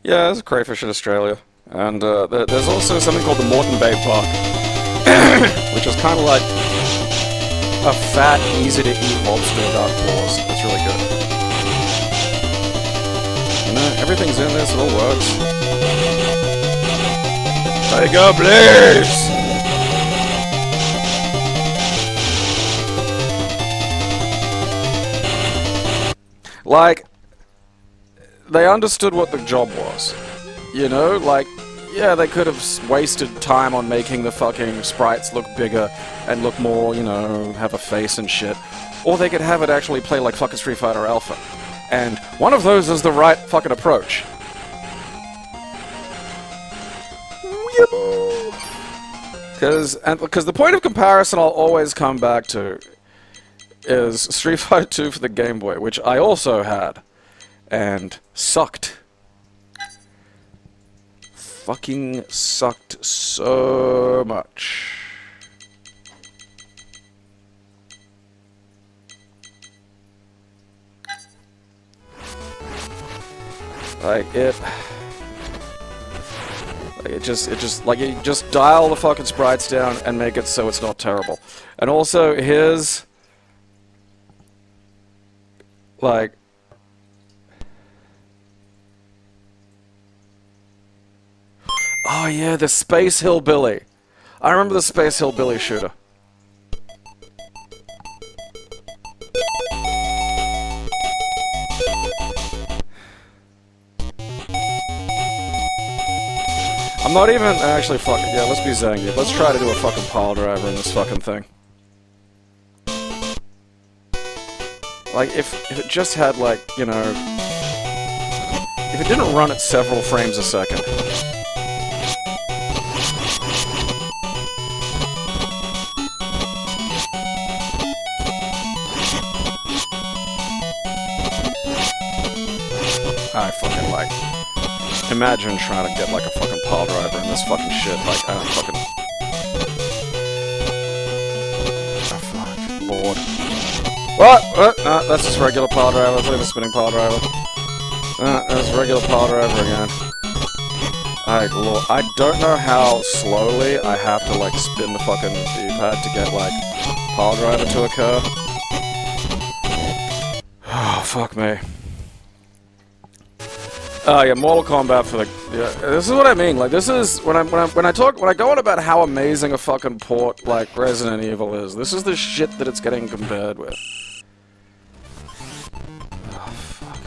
Yeah, there's a crayfish in Australia. And there's also something called the Moreton Bay Park, which is kind of like a fat, easy-to-eat lobster without claws. It's really good. You know, everything's in this, it all works. There you go, please! Like, they understood what the job was. You know, like, yeah, they could have wasted time on making the fucking sprites look bigger and look more, you know, have a face and shit. Or they could have it actually play like fucking Street Fighter Alpha. And one of those is the right fucking approach. Because the point of comparison I'll always come back to is Street Fighter 2 for the Game Boy, which I also had. And sucked. Fucking sucked so much. Like you just dial the fucking sprites down and make it so it's not terrible. And also here's like oh yeah, the Space Hillbilly. I remember the Space Hillbilly shooter. I'm not even actually fucking yeah, let's be Zangief. Let's try to do a fucking pile driver in this fucking thing. Like if it just had like, you know, if it didn't run at several frames a second. I fucking like. Imagine trying to get like a fucking pile driver in this fucking shit. Like, I don't fucking. Oh fuck, lord. What? No, that's just regular pile driver. Let's leave a spinning pile driver. That's regular pile driver again. Alright, lord. I don't know how slowly I have to like spin the fucking D-pad to get like pile driver to occur. Oh fuck me. Oh yeah, Mortal Kombat for the yeah. This is what I mean. Like this is when I go on about how amazing a fucking port like Resident Evil is. This is the shit that it's getting compared with. Oh fuck.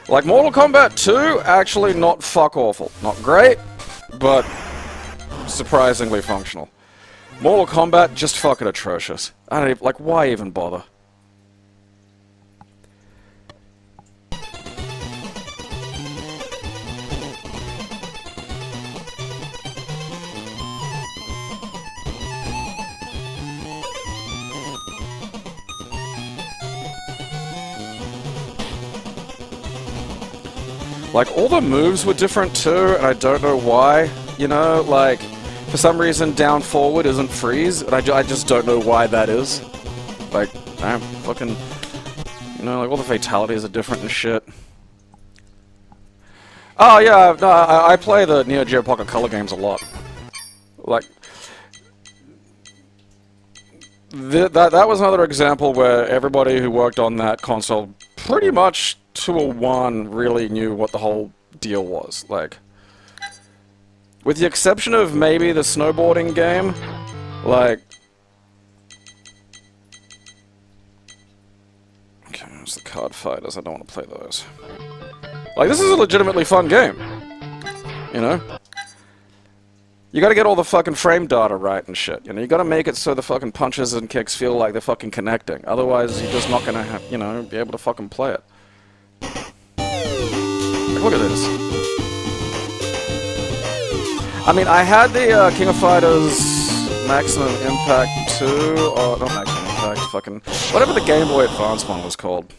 Like Mortal Kombat 2, actually not fuck awful. Not great, but surprisingly functional. Mortal Kombat just fucking atrocious. I don't even like why even bother. Like, all the moves were different too, and I don't know why. You know, like, for some reason down forward isn't freeze, and I just don't know why that is. Like, damn, fucking... You know, like, all the fatalities are different and shit. Oh, yeah, no, I play the Neo Geo Pocket Color games a lot. Like... That was another example where everybody who worked on that console pretty much to a one really knew what the whole deal was. Like, with the exception of maybe the snowboarding game, like... Okay, there's the card fighters, I don't want to play those. Like, this is a legitimately fun game, you know? You gotta get all the fucking frame data right and shit, you know? You gotta make it so the fucking punches and kicks feel like they're fucking connecting. Otherwise, you're just not gonna have, you know, be able to fucking play it. Like, look at this. I mean, I had the King of Fighters Maximum Impact 2, or not Maximum Impact, fucking... whatever the Game Boy Advance one was called.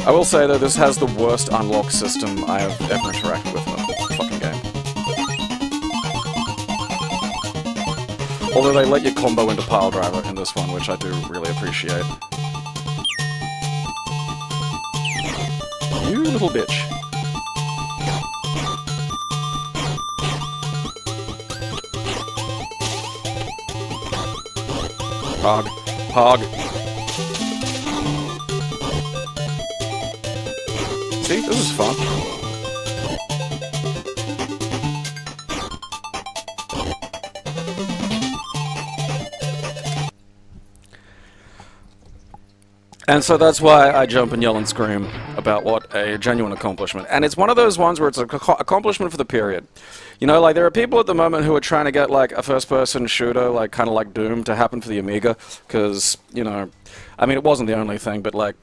I will say, though, this has the worst unlock system I have ever interacted with in a fucking game. Although they let you combo into Pile Driver in this one, which I do really appreciate. You little bitch. Hog. Hog. See, this is fun. And so that's why I jump and yell and scream about what a genuine accomplishment. And it's one of those ones where it's an accomplishment for the period. You know, like, there are people at the moment who are trying to get, like, a first-person shooter, like, kind of like Doom, to happen for the Amiga. Because, you know, I mean, it wasn't the only thing, but, like,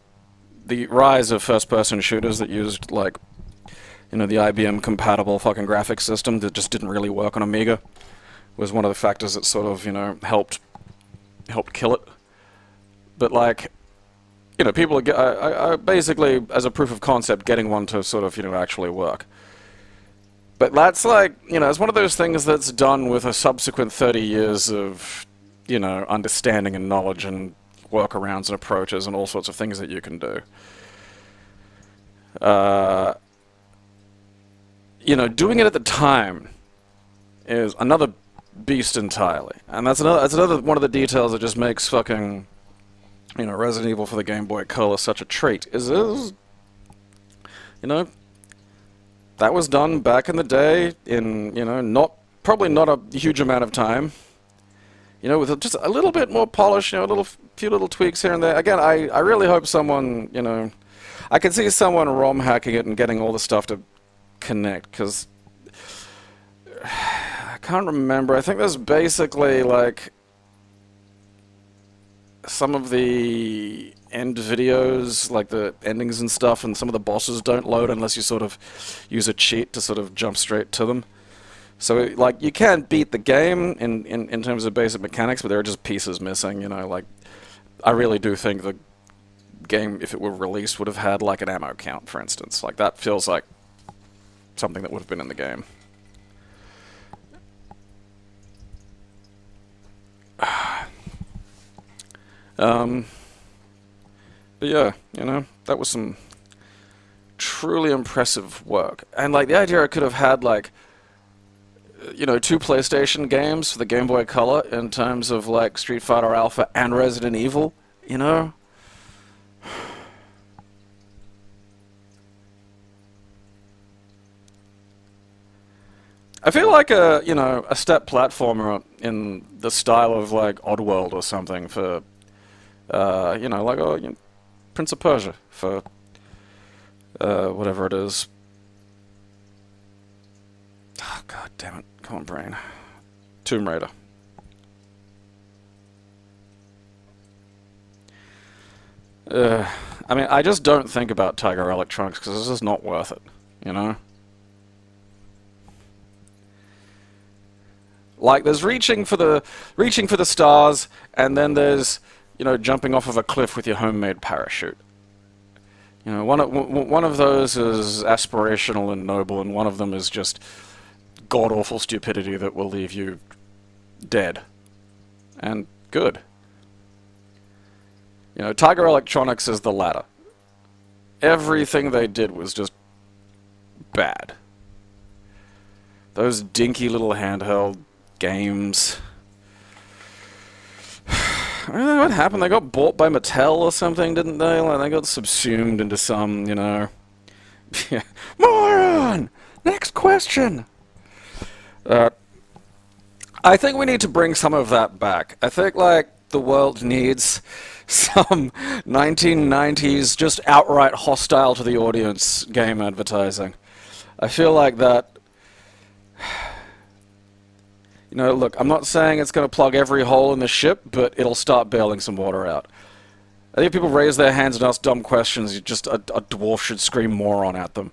the rise of first-person shooters that used, like, you know, the IBM-compatible fucking graphics system that just didn't really work on Amiga was one of the factors that sort of, you know, helped kill it. But, like, you know, people are basically, as a proof of concept, getting one to sort of, you know, actually work. But that's like, you know, it's one of those things that's done with a subsequent 30 years of, you know, understanding and knowledge and workarounds and approaches and all sorts of things that you can do. You know, doing it at the time is another beast entirely. And that's another one of the details that just makes fucking, you know, Resident Evil for the Game Boy Color such a treat. You know, that was done back in the day in, you know, probably not a huge amount of time. You know, with just a little bit more polish, you know, few little tweaks here and there. Again, I really hope someone, you know, I can see someone ROM hacking it and getting all the stuff to connect, because I can't remember. I think there's basically, like, some of the end videos, like the endings and stuff, and some of the bosses don't load unless you sort of use a cheat to sort of jump straight to them. So, like, you can't beat the game in terms of basic mechanics, but there are just pieces missing, you know, like, I really do think the game, if it were released, would have had, like, an ammo count, for instance. Like, that feels like something that would have been in the game. But yeah, you know, that was some truly impressive work. And, like, the idea I could have had, like, you know, 2 PlayStation games for the Game Boy Color in terms of, like, Street Fighter Alpha and Resident Evil, you know? I feel like you know, a step platformer in the style of, like, Oddworld or something for, you know, like, you know, Prince of Persia for, whatever it is. Oh, God damn it. Come on, brain. Tomb Raider. I mean, I just don't think about Tiger Electronics because it's just not worth it, you know? Like, there's reaching for the stars, and then there's you know, jumping off of a cliff with your homemade parachute. You know, one of those is aspirational and noble, and one of them is just god-awful stupidity that will leave you dead. And good. You know, Tiger Electronics is the latter. Everything they did was just bad. Those dinky little handheld games. I don't know what happened. They got bought by Mattel or something, didn't they? Like, they got subsumed into some, you know... Moron! Next question! I think we need to bring some of that back. I think, like, the world needs some 1990s, just outright hostile to the audience game advertising. I feel like that... You know, look, I'm not saying it's going to plug every hole in the ship, but it'll start bailing some water out. I think if people raise their hands and ask dumb questions, just a dwarf should scream moron at them.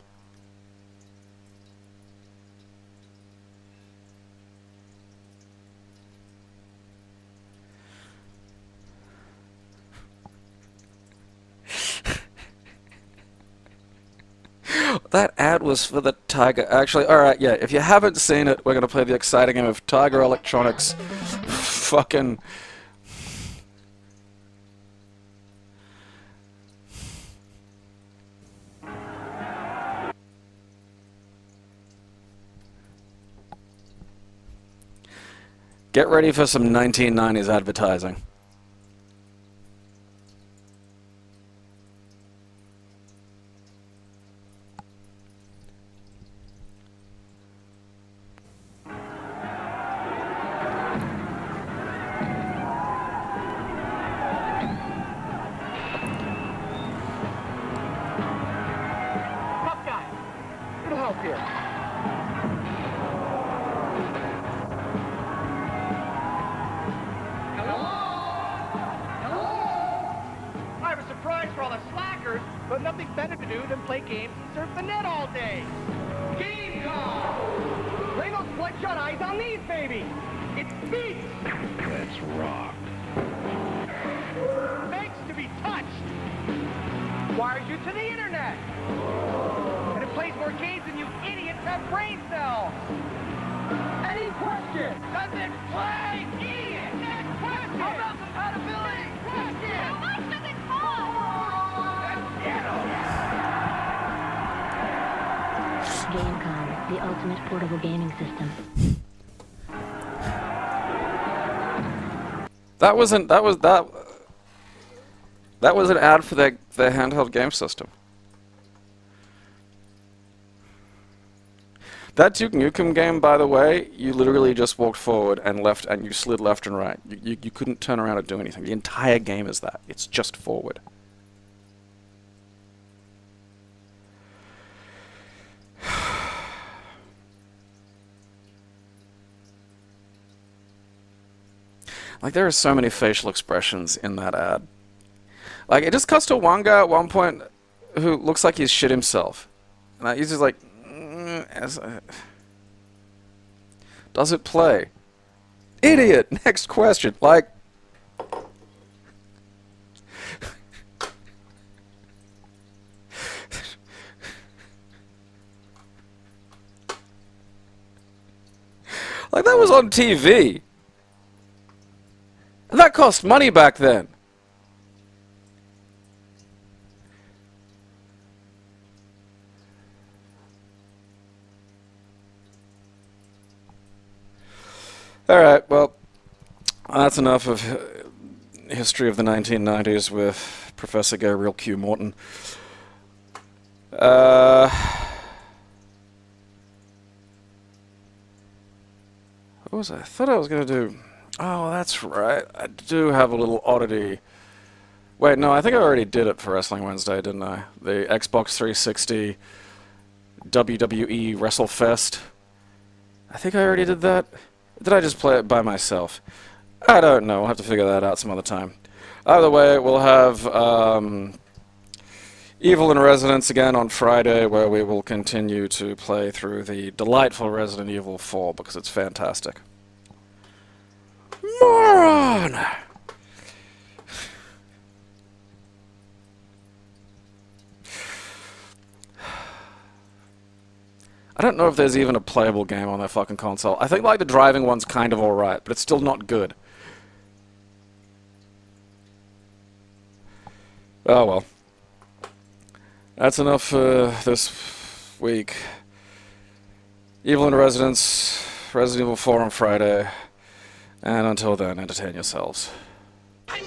That ad was for the Tiger... Actually, alright, yeah, if you haven't seen it, we're going to play the exciting game of Tiger Electronics. Fucking... Get ready for some 1990s advertising. But nothing better to do than play games and surf the net all day. Game call! Lay those bloodshot eyes on these, baby! It's beats! Let's rock. Begs to be touched! Wires you to the internet! And it plays more games than you idiots have brain cells! Any question? Does it play? Idiot! Next question! How about compatibility? Question! How much does it cost? GameCom, the ultimate portable gaming system. That was an ad for their handheld game system. That Duke Nukem game, by the way, you literally just walked forward and left, and you slid left and right. You couldn't turn around or do anything. The entire game is that. It's just forward. Like, there are so many facial expressions in that ad. Like, it just cuts to one guy at one point who looks like he's shit himself. And he's just like... Does it play? Idiot! Next question. Like... Like, that was on TV. And that cost money back then. Alright, well, that's enough of history of the 1990s with Professor Gabriel Q. Morton. What was I thought I was going to do... Oh, that's right. I do have a little oddity. Wait, no, I think I already did it for Wrestling Wednesday, didn't I? The Xbox 360 WWE WrestleFest. I think I already did that. Did I just play it by myself? I don't know. We'll have to figure that out some other time. Either way, we'll have Evil in Residence again on Friday, where we will continue to play through the delightful Resident Evil 4, because it's fantastic. Moron! I don't know if there's even a playable game on that fucking console. I think like the driving one's kind of alright, but it's still not good. Oh well. That's enough for this week. Evil in Residence, Resident Evil 4 on Friday, and until then, entertain yourselves. I'm